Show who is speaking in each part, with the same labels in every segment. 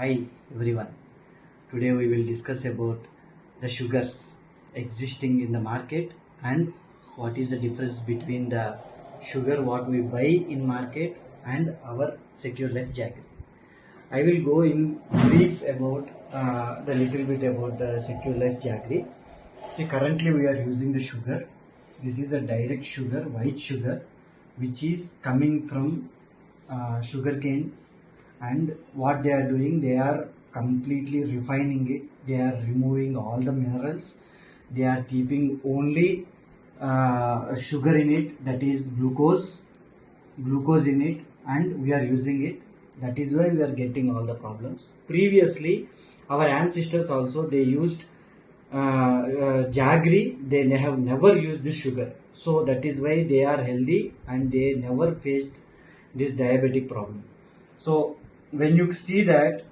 Speaker 1: Hi everyone. Today we will discuss about the sugars existing in the market and what is the difference between the sugar what we buy in market and our secure life jaggery. I will go in brief about the little bit about the secure life jaggery. See, currently we are using the sugar. This is a direct sugar, white sugar, which is coming from sugarcane, and what they are doing, they are completely refining it. They are removing all the minerals. They are keeping only sugar in it, that is glucose in it, and we are using it. That is why we are getting all the problems. Previously our ancestors also, they used jaggery. They have never used this sugar, so that is why they are healthy and they never faced this diabetic problem. So when you see that,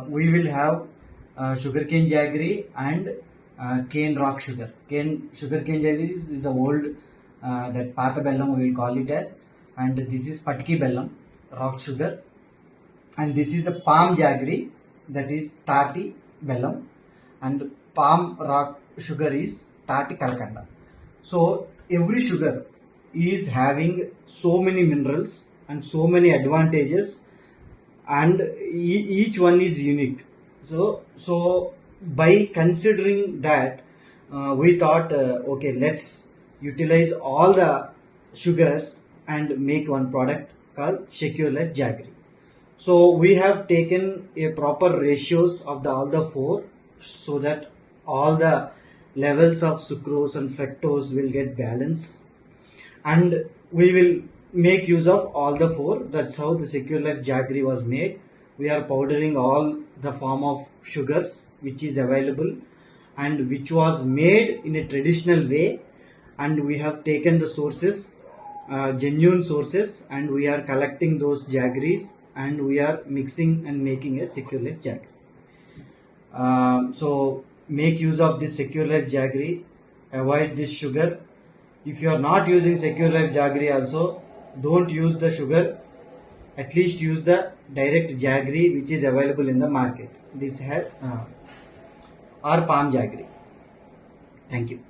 Speaker 1: we will have sugarcane jaggery and cane rock sugar. Sugarcane jaggery is the old, that pata bellam we will call it as, and this is patki bellam, rock sugar, and this is the palm jaggery, that is tati bellam, and palm rock sugar is tati kalkanda. So every sugar is having so many minerals and so many advantages, and each one is unique. So by considering that, we thought, okay, let's utilize all the sugars and make one product called Secure Life Jaggery. So we have taken a proper ratios of all the four, so that all the levels of sucrose and fructose will get balanced, and we will make use of all the four. That's how the Secure Life Jaggery was made. We are powdering all the form of sugars which is available and which was made in a traditional way, and we have taken the sources, genuine sources, and we are collecting those jaggeries and we are mixing and making a Secure Life Jaggery. So make use of this Secure Life Jaggery, avoid this sugar. If you are not using Secure Life Jaggery also, don't use the sugar. At least use the direct jaggery which is available in the market. This has or palm jaggery. Thank you.